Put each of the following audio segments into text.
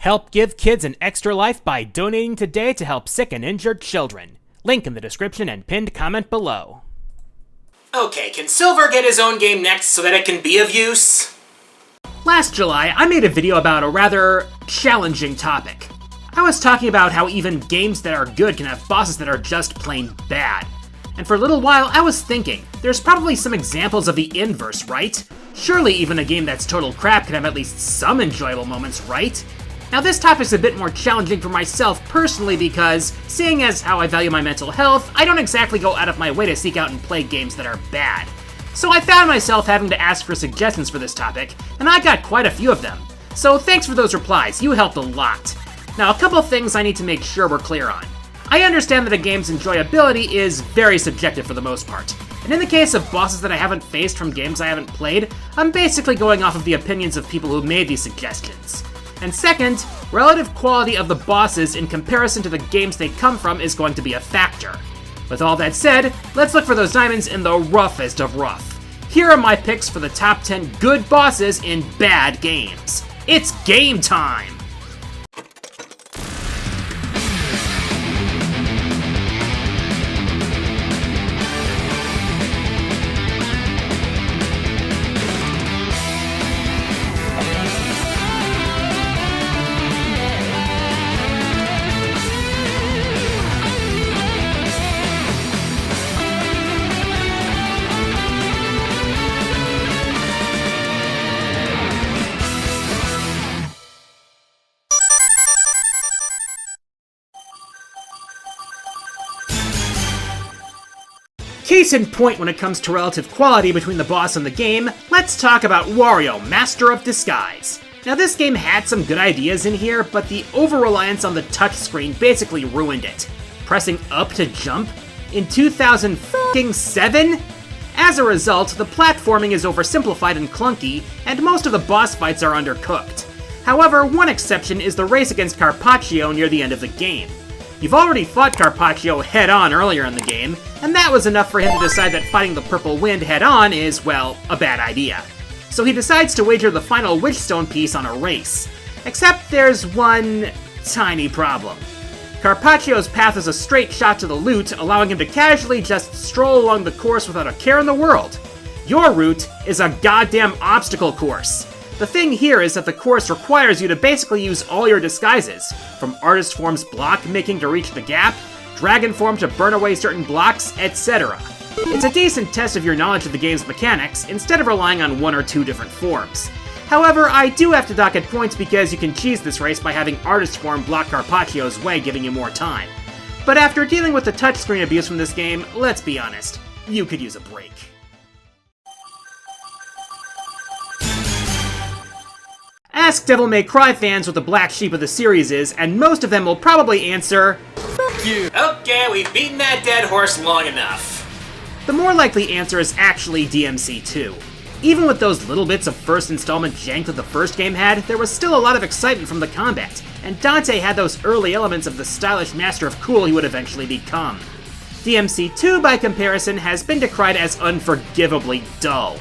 Help give kids an extra life by donating today to help sick and injured children. Link in the description and pinned comment below. Okay, can Silver get his own game next so that it can be of use? Last July, I made a video about a rather challenging topic. I was talking about how even games that are good can have bosses that are just plain bad. And for a little while, I was thinking, there's probably some examples of the inverse, right? Surely even a game that's total crap can have at least some enjoyable moments, right? Now this topic's a bit more challenging for myself personally because, seeing as how I value my mental health, I don't exactly go out of my way to seek out and play games that are bad. So I found myself having to ask for suggestions for this topic, and I got quite a few of them. So thanks for those replies, you helped a lot. Now a couple things I need to make sure we're clear on. I understand that a game's enjoyability is very subjective for the most part, and in the case of bosses that I haven't faced from games I haven't played, I'm basically going off of the opinions of people who made these suggestions. And second, relative quality of the bosses in comparison to the games they come from is going to be a factor. With all that said, let's look for those diamonds in the roughest of rough. Here are my picks for the top 10 good bosses in bad games. It's game time! Case in point when it comes to relative quality between the boss and the game, let's talk about Wario, Master of Disguise. Now this game had some good ideas in here, but the over-reliance on the touchscreen basically ruined it. Pressing up to jump? In 2007? As a result, the platforming is oversimplified and clunky, and most of the boss fights are undercooked. However, one exception is the race against Carpaccio near the end of the game. You've already fought Carpaccio head-on earlier in the game, and that was enough for him to decide that fighting the Purple Wind head-on is, well, a bad idea. So he decides to wager the final Witchstone piece on a race. Except there's one tiny problem. Carpaccio's path is a straight shot to the loot, allowing him to casually just stroll along the course without a care in the world. Your route is a goddamn obstacle course. The thing here is that the course requires you to basically use all your disguises, from Artist Form's block making to reach the gap, Dragon Form to burn away certain blocks, etc. It's a decent test of your knowledge of the game's mechanics, instead of relying on one or two different forms. However, I do have to dock at points because you can cheese this race by having Artist Form block Carpaccio's way, giving you more time. But after dealing with the touchscreen abuse from this game, let's be honest, you could use a break. Ask Devil May Cry fans what the black sheep of the series is, and most of them will probably answer, "Fuck you." Okay, we've beaten that dead horse long enough. The more likely answer is actually DMC2. Even with those little bits of first installment jank that the first game had, there was still a lot of excitement from the combat, and Dante had those early elements of the stylish master of cool he would eventually become. DMC2, by comparison, has been decried as unforgivably dull.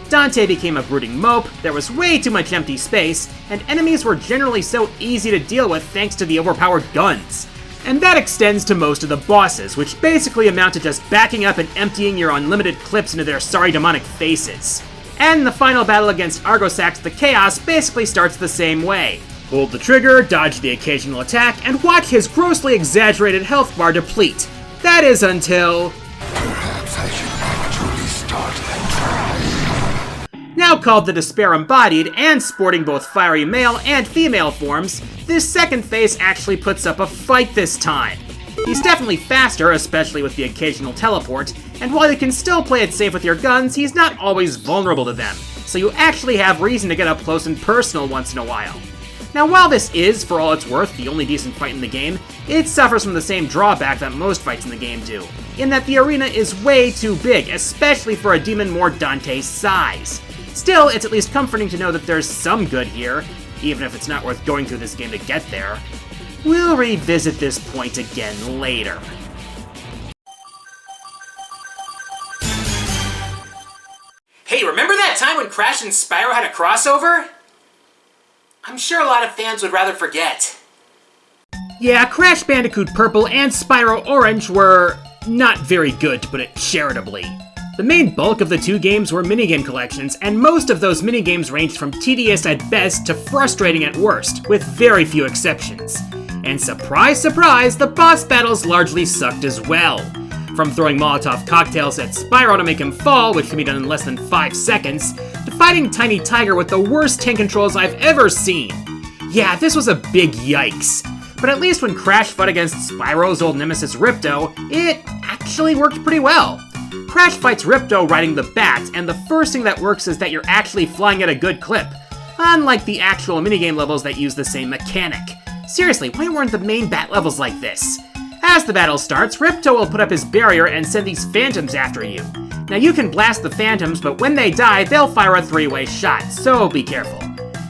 Dante became a brooding mope, there was way too much empty space, and enemies were generally so easy to deal with thanks to the overpowered guns. And that extends to most of the bosses, which basically amount to just backing up and emptying your unlimited clips into their sorry demonic faces. And the final battle against Argosax the Chaos basically starts the same way. Hold the trigger, dodge the occasional attack, and watch his grossly exaggerated health bar deplete. That is until... Perhaps I should actually start the trial. Now called the Despair Embodied, and sporting both fiery male and female forms, this second phase actually puts up a fight this time. He's definitely faster, especially with the occasional teleport, and while you can still play it safe with your guns, he's not always vulnerable to them, so you actually have reason to get up close and personal once in a while. Now while this is, for all it's worth, the only decent fight in the game, it suffers from the same drawback that most fights in the game do, in that the arena is way too big, especially for a demon more Dante's size. Still, it's at least comforting to know that there's some good here, even if it's not worth going through this game to get there. We'll revisit this point again later. Hey, remember that time when Crash and Spyro had a crossover? I'm sure a lot of fans would rather forget. Yeah, Crash Bandicoot Purple and Spyro Orange were not very good, to put it charitably. The main bulk of the two games were minigame collections, and most of those minigames ranged from tedious at best to frustrating at worst, with very few exceptions. And surprise, surprise, the boss battles largely sucked as well. From throwing Molotov cocktails at Spyro to make him fall, which can be done in less than 5 seconds, to fighting Tiny Tiger with the worst tank controls I've ever seen. Yeah, this was a big yikes. But at least when Crash fought against Spyro's old nemesis Ripto, it actually worked pretty well. Crash fights Ripto riding the bat, and the first thing that works is that you're actually flying at a good clip, unlike the actual minigame levels that use the same mechanic. Seriously, why weren't the main bat levels like this? As the battle starts, Ripto will put up his barrier and send these phantoms after you. Now you can blast the phantoms, but when they die, they'll fire a 3-way shot, so be careful.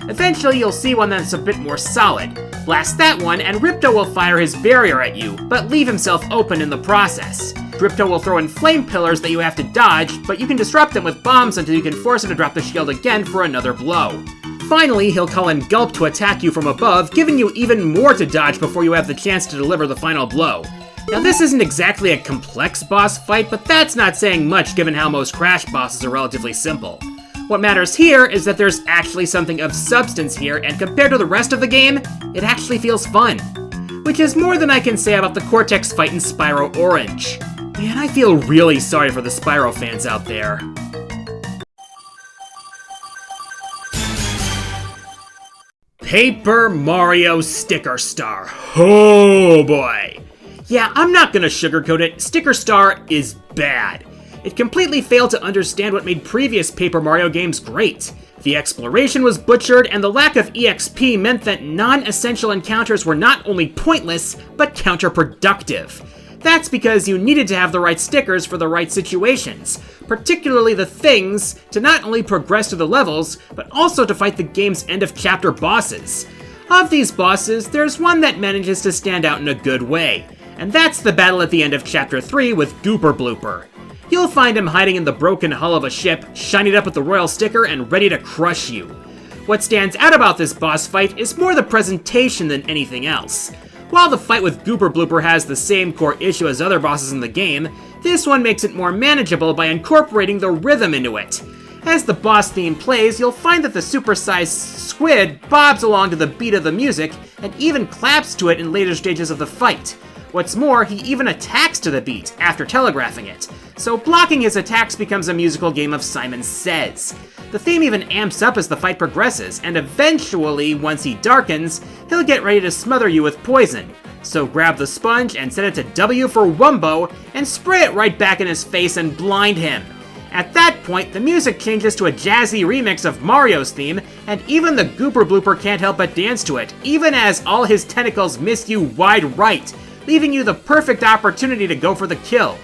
Eventually you'll see one that's a bit more solid. Blast that one, and Ripto will fire his barrier at you, but leave himself open in the process. Ripto will throw in flame pillars that you have to dodge, but you can disrupt them with bombs until you can force him to drop the shield again for another blow. Finally, he'll call in Gulp to attack you from above, giving you even more to dodge before you have the chance to deliver the final blow. Now this isn't exactly a complex boss fight, but that's not saying much given how most Crash bosses are relatively simple. What matters here is that there's actually something of substance here, and compared to the rest of the game, it actually feels fun. Which is more than I can say about the Cortex fight in Spyro Orange. Man, I feel really sorry for the Spyro fans out there. Paper Mario Sticker Star. Oh boy. Yeah, I'm not gonna sugarcoat it, Sticker Star is bad. It completely failed to understand what made previous Paper Mario games great. The exploration was butchered, and the lack of EXP meant that non-essential encounters were not only pointless, but counterproductive. That's because you needed to have the right stickers for the right situations, particularly the things to not only progress through the levels, but also to fight the game's end-of-chapter bosses. Of these bosses, there's one that manages to stand out in a good way, and that's the battle at the end of Chapter 3 with Gooper Blooper. You'll find him hiding in the broken hull of a ship, shinied up with the royal sticker and ready to crush you. What stands out about this boss fight is more the presentation than anything else. While the fight with Gooper Blooper has the same core issue as other bosses in the game, this one makes it more manageable by incorporating the rhythm into it. As the boss theme plays, you'll find that the supersized squid bobs along to the beat of the music and even claps to it in later stages of the fight. What's more, he even attacks to the beat after telegraphing it, so blocking his attacks becomes a musical game of Simon Says. The theme even amps up as the fight progresses, and eventually, once he darkens, he'll get ready to smother you with poison. So grab the sponge and set it to W for Wumbo, and spray it right back in his face and blind him. At that point, the music changes to a jazzy remix of Mario's theme, and even the Gooper Blooper can't help but dance to it, even as all his tentacles miss you wide right, leaving you the perfect opportunity to go for the kill.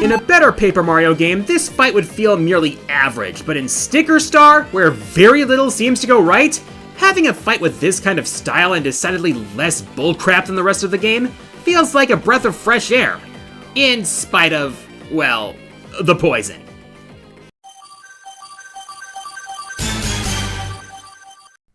In a better Paper Mario game, this fight would feel merely average, but in Sticker Star, where very little seems to go right, having a fight with this kind of style and decidedly less bullcrap than the rest of the game feels like a breath of fresh air. In spite of, well, the poison.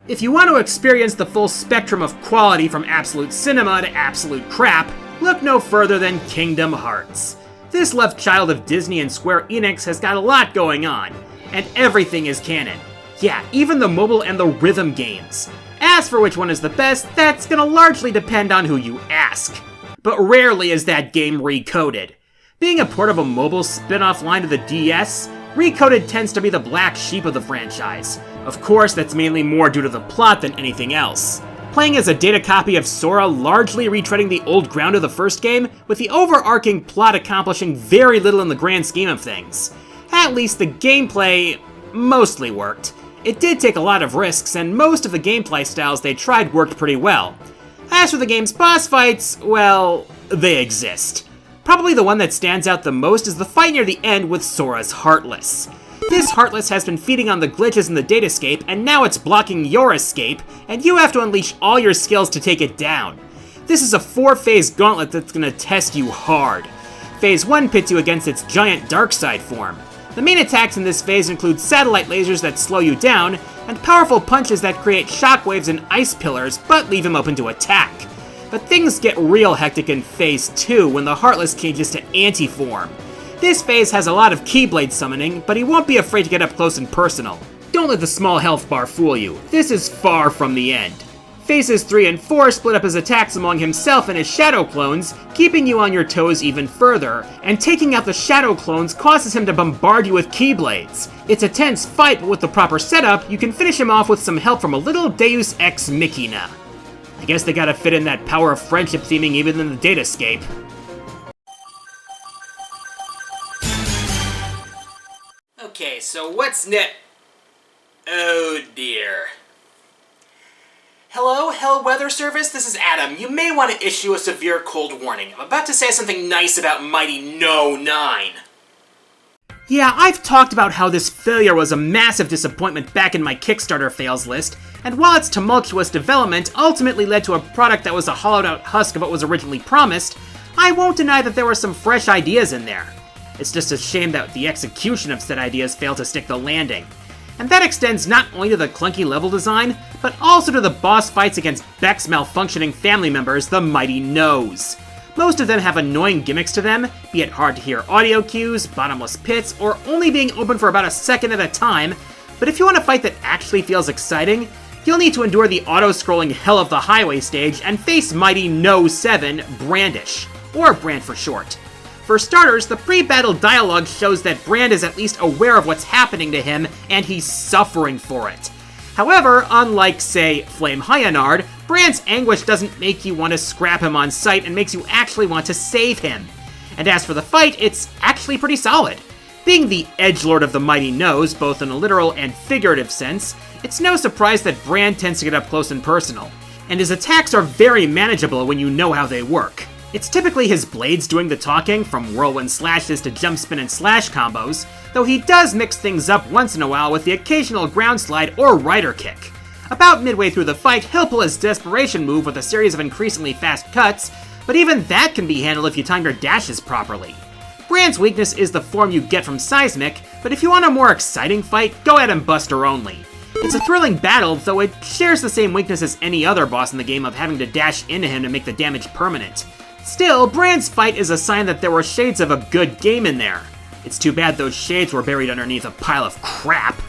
If you want to experience the full spectrum of quality from absolute cinema to absolute crap, look no further than Kingdom Hearts. This love child of Disney and Square Enix has got a lot going on, and everything is canon. Yeah, even the mobile and the rhythm games. As for which one is the best, that's gonna largely depend on who you ask. But rarely is that game recoded. Being a port of a mobile spin-off line to the DS, recoded tends to be the black sheep of the franchise. Of course, that's mainly more due to the plot than anything else. Playing as a data copy of Sora largely retreading the old ground of the first game, with the overarching plot accomplishing very little in the grand scheme of things. At least the gameplay mostly worked. It did take a lot of risks, and most of the gameplay styles they tried worked pretty well. As for the game's boss fights, well, they exist. Probably the one that stands out the most is the fight near the end with Sora's Heartless. This Heartless has been feeding on the glitches in the datascape, and now it's blocking your escape, and you have to unleash all your skills to take it down. This is a 4-phase gauntlet that's gonna test you hard. Phase 1 pits you against its giant dark side form. The main attacks in this phase include satellite lasers that slow you down, and powerful punches that create shockwaves and ice pillars, but leave him open to attack. But things get real hectic in Phase 2 when the Heartless changes to Anti-Form. This phase has a lot of Keyblade summoning, but he won't be afraid to get up close and personal. Don't let the small health bar fool you, this is far from the end. Phases 3 and 4 split up his attacks among himself and his Shadow Clones, keeping you on your toes even further, and taking out the Shadow Clones causes him to bombard you with Keyblades. It's a tense fight, but with the proper setup, you can finish him off with some help from a little Deus Ex Machina. I guess they gotta fit in that power of friendship theming even in the Datascape. Okay, so what's next? Oh dear. Hello, Hell Weather Service, this is Adam. You may want to issue a severe cold warning. I'm about to say something nice about Mighty No 9. Yeah, I've talked about how this failure was a massive disappointment back in my Kickstarter fails list, and while its tumultuous development ultimately led to a product that was a hollowed-out husk of what was originally promised, I won't deny that there were some fresh ideas in there. It's just a shame that the execution of said ideas failed to stick the landing. And that extends not only to the clunky level design, but also to the boss fights against Beck's malfunctioning family members, the Mighty No's. Most of them have annoying gimmicks to them, be it hard to hear audio cues, bottomless pits, or only being open for about a second at a time, but if you want a fight that actually feels exciting, you'll need to endure the auto-scrolling Hell of the Highway stage and face Mighty No 7 Brandish, or Brand for short. For starters, the pre-battle dialogue shows that Brand is at least aware of what's happening to him, and he's suffering for it. However, unlike, say, Flame Hyanard, Brand's anguish doesn't make you want to scrap him on sight and makes you actually want to save him. And as for the fight, it's actually pretty solid. Being the edgelord of the Mighty No's, both in a literal and figurative sense, it's no surprise that Brand tends to get up close and personal, and his attacks are very manageable when you know how they work. It's typically his blades doing the talking, from whirlwind slashes to jump spin and slash combos, though he does mix things up once in a while with the occasional ground slide or rider kick. About midway through the fight, he'll pull his desperation move with a series of increasingly fast cuts, but even that can be handled if you time your dashes properly. Brand's weakness is the form you get from Seismic, but if you want a more exciting fight, go ahead and Buster only. It's a thrilling battle, though it shares the same weakness as any other boss in the game of having to dash into him to make the damage permanent. Still, Brand's fight is a sign that there were shades of a good game in there. It's too bad those shades were buried underneath a pile of crap.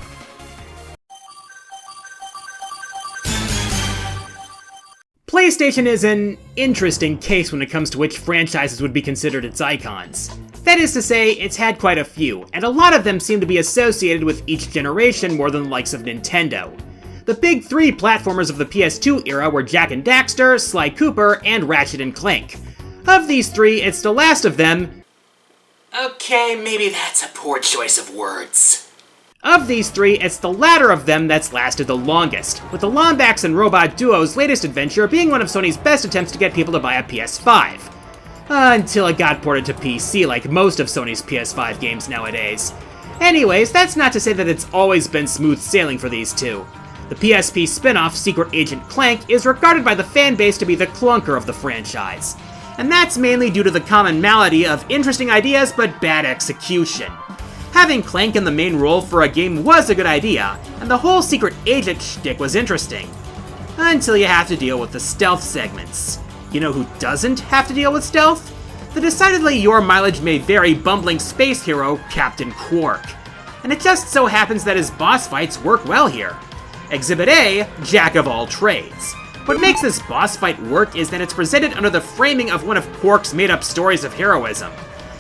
PlayStation is an interesting case when it comes to which franchises would be considered its icons. That is to say, it's had quite a few, and a lot of them seem to be associated with each generation more than the likes of Nintendo. The big three platformers of the PS2 era were Jak and Daxter, Sly Cooper, and Ratchet & Clank. Of these three, it's the last of them... Okay, maybe that's a poor choice of words. Of these three, it's the latter of them that's lasted the longest, with the Lombax and Robot Duo's latest adventure being one of Sony's best attempts to get people to buy a PS5. Until it got ported to PC like most of Sony's PS5 games nowadays. Anyways, that's not to say that it's always been smooth sailing for these two. The PSP spin-off Secret Agent Clank is regarded by the fanbase to be the clunker of the franchise. And that's mainly due to the common malady of interesting ideas but bad execution. Having Clank in the main role for a game was a good idea, and the whole Secret Agent shtick was interesting. Until you have to deal with the stealth segments. You know who doesn't have to deal with stealth? The decidedly your mileage may vary bumbling space hero, Captain Quark. And it just so happens that his boss fights work well here. Exhibit A, Jack of all trades. What makes this boss fight work is that it's presented under the framing of one of Quark's made-up stories of heroism.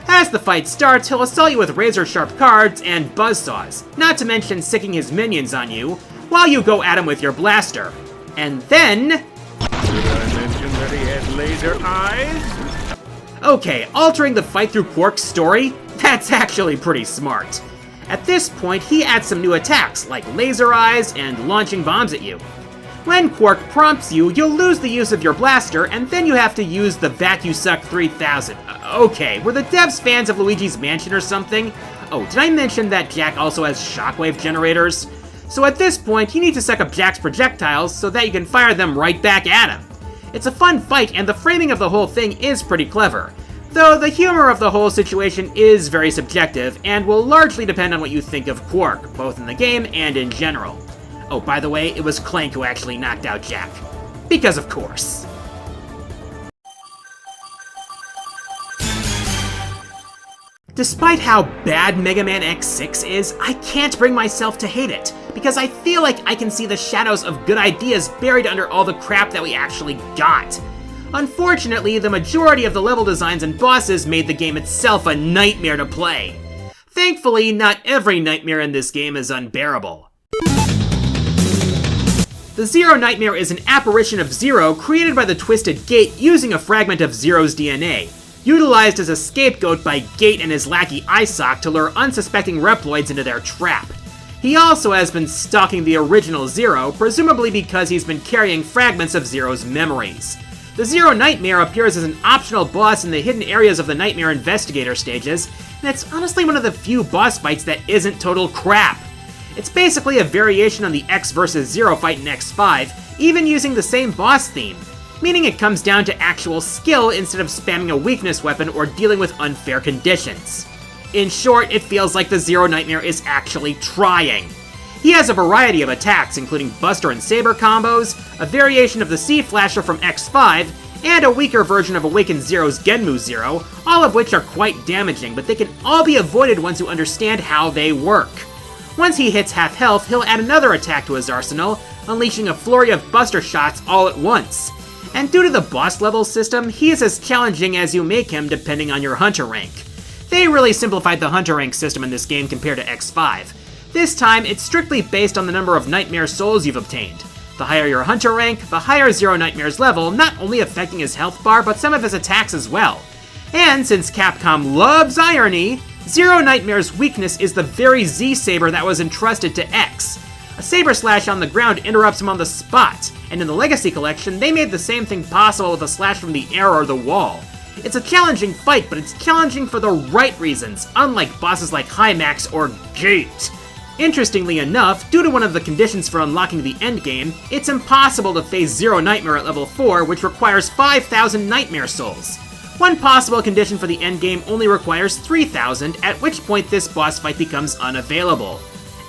As the fight starts, he'll assault you with razor-sharp cards and buzzsaws, not to mention sicking his minions on you, while you go at him with your blaster. And then... Did I mention that he had laser eyes? Okay, altering the fight through Quark's story? That's actually pretty smart. At this point, he adds some new attacks, like laser eyes and launching bombs at you. When Quark prompts you, you'll lose the use of your blaster, and then you have to use the VacuSuck 3000. Okay, were the devs fans of Luigi's Mansion or something? Oh, did I mention that Jak also has shockwave generators? So at this point, you need to suck up Jak's projectiles so that you can fire them right back at him. It's a fun fight, and the framing of the whole thing is pretty clever. Though the humor of the whole situation is very subjective, and will largely depend on what you think of Quark, both in the game and in general. Oh, by the way, it was Clank who actually knocked out Jack. Because of course. Despite how bad Mega Man X6 is, I can't bring myself to hate it, because I feel like I can see the shadows of good ideas buried under all the crap that we actually got. Unfortunately, the majority of the level designs and bosses made the game itself a nightmare to play. Thankfully, not every nightmare in this game is unbearable. The Zero Nightmare is an apparition of Zero created by the Twisted Gate using a fragment of Zero's DNA, utilized as a scapegoat by Gate and his lackey Isoc to lure unsuspecting Reploids into their trap. He also has been stalking the original Zero, presumably because he's been carrying fragments of Zero's memories. The Zero Nightmare appears as an optional boss in the hidden areas of the Nightmare Investigator stages, and it's honestly one of the few boss fights that isn't total crap. It's basically a variation on the X vs. Zero fight in X5, even using the same boss theme, meaning it comes down to actual skill instead of spamming a weakness weapon or dealing with unfair conditions. In short, it feels like the Zero Nightmare is actually trying. He has a variety of attacks, including Buster and Saber combos, a variation of the C-Flasher from X5, and a weaker version of Awakened Zero's Genmu Zero, all of which are quite damaging, but they can all be avoided once you understand how they work. Once he hits half health, he'll add another attack to his arsenal, unleashing a flurry of Buster shots all at once. And due to the boss level system, he is as challenging as you make him depending on your hunter rank. They really simplified the hunter rank system in this game compared to X5. This time, it's strictly based on the number of Nightmare Souls you've obtained. The higher your hunter rank, the higher Zero Nightmare's level, not only affecting his health bar, but some of his attacks as well. And since Capcom loves irony, Zero Nightmare's weakness is the very Z-Saber that was entrusted to X. A Saber Slash on the ground interrupts him on the spot, and in the Legacy Collection, they made the same thing possible with a slash from the air or the wall. It's a challenging fight, but it's challenging for the right reasons, unlike bosses like Hymax or Gate. Interestingly enough, due to one of the conditions for unlocking the endgame, it's impossible to face Zero Nightmare at level 4, which requires 5,000 Nightmare Souls. One possible condition for the endgame only requires 3,000, at which point this boss fight becomes unavailable.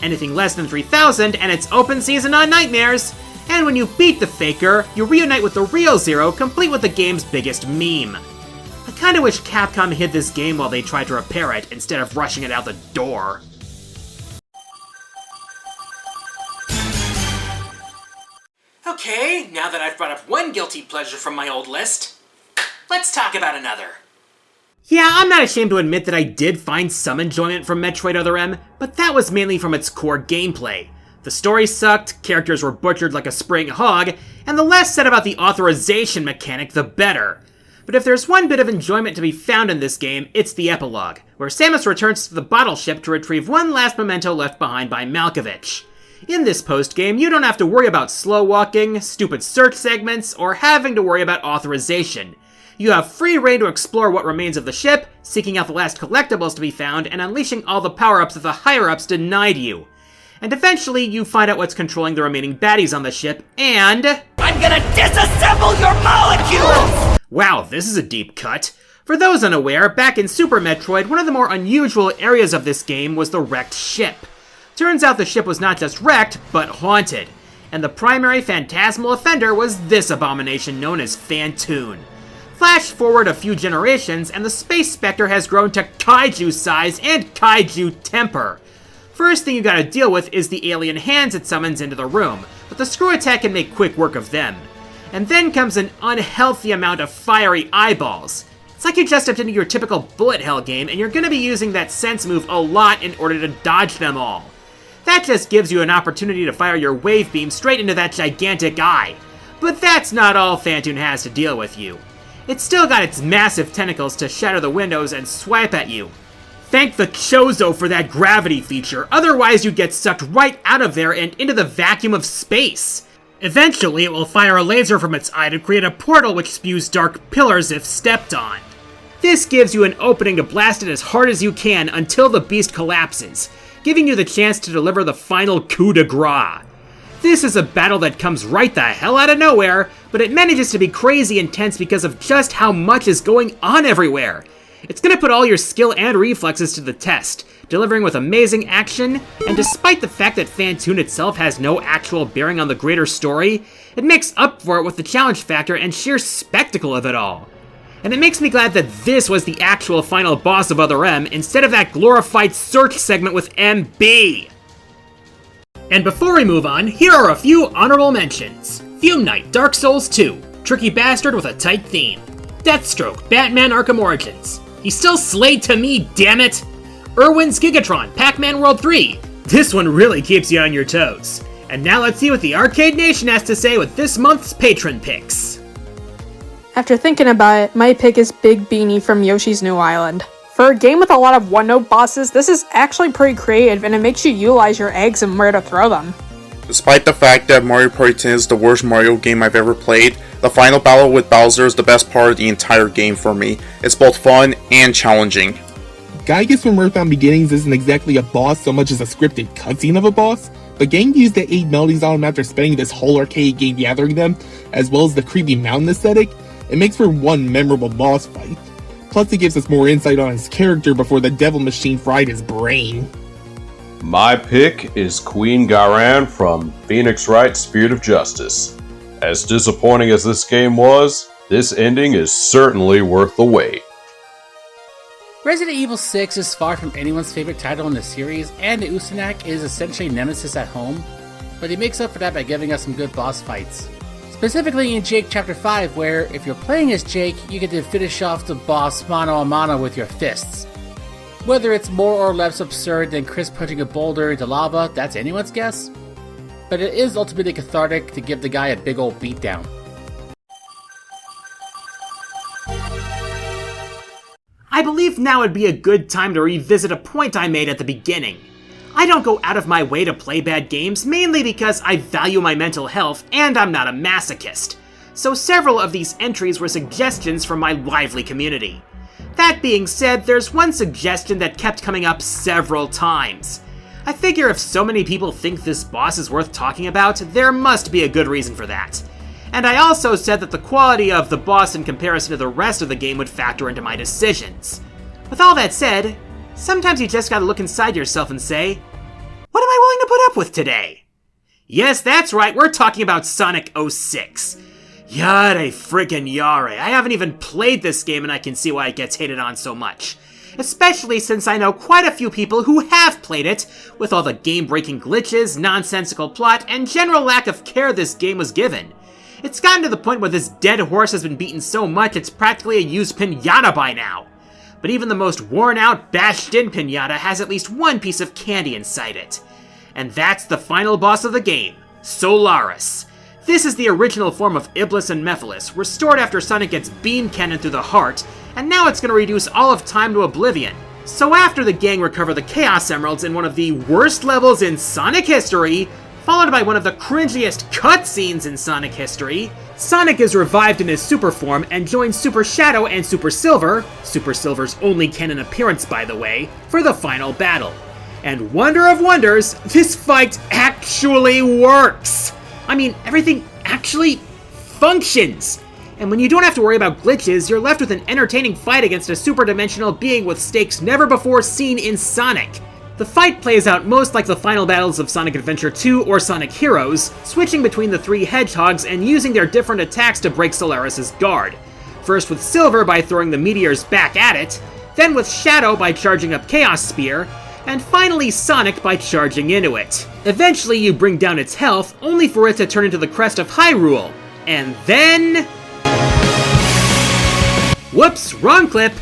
Anything less than 3,000 and it's open season on Nightmares! And when you beat the Faker, you reunite with the real Zero, complete with the game's biggest meme. I kinda wish Capcom hid this game while they tried to repair it, instead of rushing it out the door. Okay, now that I've brought up one guilty pleasure from my old list, let's talk about another. Yeah, I'm not ashamed to admit that I did find some enjoyment from Metroid Other M, but that was mainly from its core gameplay. The story sucked, characters were butchered like a spring hog, and the less said about the authorization mechanic, the better. But if there's one bit of enjoyment to be found in this game, it's the epilogue, where Samus returns to the bottle ship to retrieve one last memento left behind by Malkovich. In this post-game, you don't have to worry about slow walking, stupid search segments, or having to worry about authorization. You have free reign to explore what remains of the ship, seeking out the last collectibles to be found, and unleashing all the power-ups that the higher-ups denied you. And eventually, you find out what's controlling the remaining baddies on the ship, and... I'm gonna disassemble your molecules! Wow, this is a deep cut. For those unaware, back in Super Metroid, one of the more unusual areas of this game was the wrecked ship. Turns out the ship was not just wrecked, but haunted. And the primary phantasmal offender was this abomination known as Phantoon. Flash forward a few generations, and the Space Spectre has grown to kaiju size and kaiju temper. First thing you gotta deal with is the alien hands it summons into the room, but the screw attack can make quick work of them. And then comes an unhealthy amount of fiery eyeballs. It's like you just stepped into your typical bullet hell game, and you're gonna be using that sense move a lot in order to dodge them all. That just gives you an opportunity to fire your wave beam straight into that gigantic eye. But that's not all Phantoon has to deal with you. It's still got its massive tentacles to shatter the windows and swipe at you. Thank the Chozo for that gravity feature, otherwise you'd get sucked right out of there and into the vacuum of space. Eventually, it will fire a laser from its eye to create a portal which spews dark pillars if stepped on. This gives you an opening to blast it as hard as you can until the beast collapses, giving you the chance to deliver the final coup de grace. This is a battle that comes right the hell out of nowhere, but it manages to be crazy intense because of just how much is going on everywhere. It's gonna put all your skill and reflexes to the test, delivering with amazing action, and despite the fact that Phantoon itself has no actual bearing on the greater story, it makes up for it with the challenge factor and sheer spectacle of it all. And it makes me glad that this was the actual final boss of Other M, instead of that glorified search segment with MB. And before we move on, here are a few honorable mentions. Fume Knight, Dark Souls 2, Tricky Bastard with a tight theme. Deathstroke, Batman Arkham Origins. He's still slayed to me, damn it! Irwin's Gigatron, Pac-Man World 3. This one really keeps you on your toes. And now let's see what the Arcade Nation has to say with this month's patron picks. After thinking about it, my pick is Big Beanie from Yoshi's New Island. For a game with a lot of one-note bosses, this is actually pretty creative and it makes you utilize your eggs and where to throw them. Despite the fact that Mario Party 10 is the worst Mario game I've ever played, the final battle with Bowser is the best part of the entire game for me. It's both fun and challenging. Giygas from Earthbound Beginnings isn't exactly a boss so much as a scripted cutscene of a boss, but getting used to 8 melodies on them after spending this whole arcade game gathering them, as well as the creepy mountain aesthetic, it makes for one memorable boss fight. Plus it gives us more insight on his character before the devil machine fried his brain. My pick is Queen Garan from Phoenix Wright Spirit of Justice. As disappointing as this game was, this ending is certainly worth the wait. Resident Evil 6 is far from anyone's favorite title in the series, and Usanak is essentially Nemesis at home, but he makes up for that by giving us some good boss fights. Specifically in Jake Chapter 5, where if you're playing as Jake, you get to finish off the boss mano a mano with your fists. Whether it's more or less absurd than Chris punching a boulder into lava, that's anyone's guess. But it is ultimately cathartic to give the guy a big old beatdown. I believe now would be a good time to revisit a point I made at the beginning. I don't go out of my way to play bad games, mainly because I value my mental health and I'm not a masochist. So several of these entries were suggestions from my lively community. That being said, there's one suggestion that kept coming up several times. I figure if so many people think this boss is worth talking about, there must be a good reason for that. And I also said that the quality of the boss in comparison to the rest of the game would factor into my decisions. With all that said, sometimes you just gotta look inside yourself and say, what am I willing to put up with today? Yes, that's right, we're talking about Sonic 06. Yare friggin' yare, I haven't even played this game and I can see why it gets hated on so much. Especially since I know quite a few people who have played it, with all the game-breaking glitches, nonsensical plot, and general lack of care this game was given. It's gotten to the point where this dead horse has been beaten so much it's practically a used piñata by now. But even the most worn-out, bashed-in piñata has at least one piece of candy inside it. And that's the final boss of the game, Solaris. This is the original form of Iblis and Mephiles, restored after Sonic gets beam cannon through the heart, and now it's going to reduce all of time to oblivion. So after the gang recover the Chaos Emeralds in one of the worst levels in Sonic history, followed by one of the cringiest cutscenes in Sonic history, Sonic is revived in his super form and joins Super Shadow and Super Silver, Super Silver's only canon appearance by the way, for the final battle. And wonder of wonders, this fight actually works! I mean, everything actually functions! And when you don't have to worry about glitches, you're left with an entertaining fight against a super-dimensional being with stakes never before seen in Sonic. The fight plays out most like the final battles of Sonic Adventure 2 or Sonic Heroes, switching between the three hedgehogs and using their different attacks to break Solaris' guard. First with Silver by throwing the meteors back at it, then with Shadow by charging up Chaos Spear, and finally Sonic by charging into it. Eventually you bring down its health, only for it to turn into the crest of Hyrule. And then... whoops, wrong clip!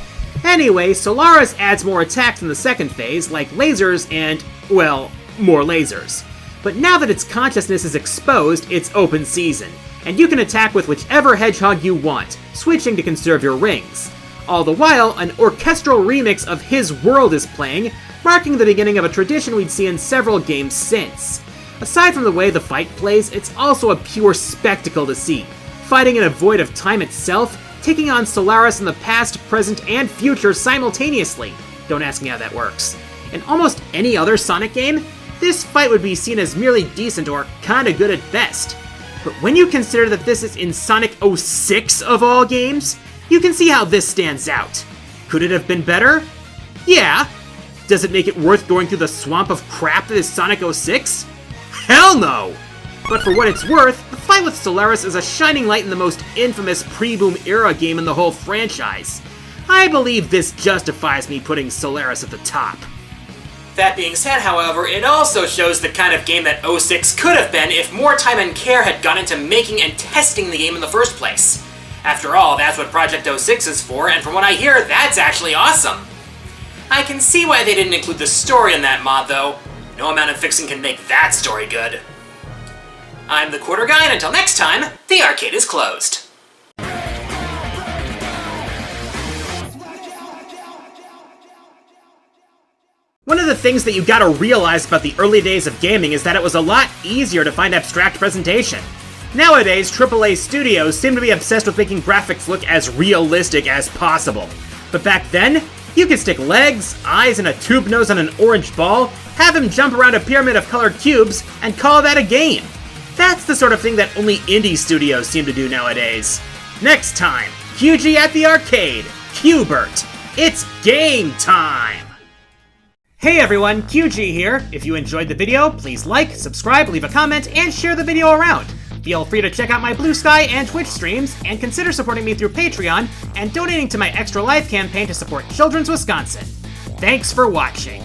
Anyway, Solaris adds more attacks in the second phase, like lasers and, well, more lasers. But now that its consciousness is exposed, it's open season, and you can attack with whichever hedgehog you want, switching to conserve your rings. All the while, an orchestral remix of His World is playing, marking the beginning of a tradition we'd see in several games since. Aside from the way the fight plays, it's also a pure spectacle to see. Fighting in a void of time itself, taking on Solaris in the past, present, and future simultaneously. Don't ask me how that works. In almost any other Sonic game, this fight would be seen as merely decent or kinda good at best. But when you consider that this is in Sonic 06 of all games, you can see how this stands out. Could it have been better? Yeah. Does it make it worth going through the swamp of crap that is Sonic 06? Hell no! But for what it's worth, the fight with Solaris is a shining light in the most infamous pre-boom era game in the whole franchise. I believe this justifies me putting Solaris at the top. That being said, however, it also shows the kind of game that 06 could have been if more time and care had gone into making and testing the game in the first place. After all, that's what Project 06 is for, and from what I hear, that's actually awesome. I can see why they didn't include the story in that mod, though. No amount of fixing can make that story good. I'm the Quarter Guy, and until next time, the arcade is closed. One of the things that you gotta realize about the early days of gaming is that it was a lot easier to find abstract presentation. Nowadays, AAA studios seem to be obsessed with making graphics look as realistic as possible. But back then, you could stick legs, eyes, and a tube nose on an orange ball, have him jump around a pyramid of colored cubes, and call that a game. That's the sort of thing that only indie studios seem to do nowadays. Next time, QG at the arcade, Qbert. It's game time! Hey everyone, QG here. If you enjoyed the video, please like, subscribe, leave a comment, and share the video around. Feel free to check out my Blue Sky and Twitch streams, and consider supporting me through Patreon, and donating to my Extra Life campaign to support Children's Wisconsin. Thanks for watching.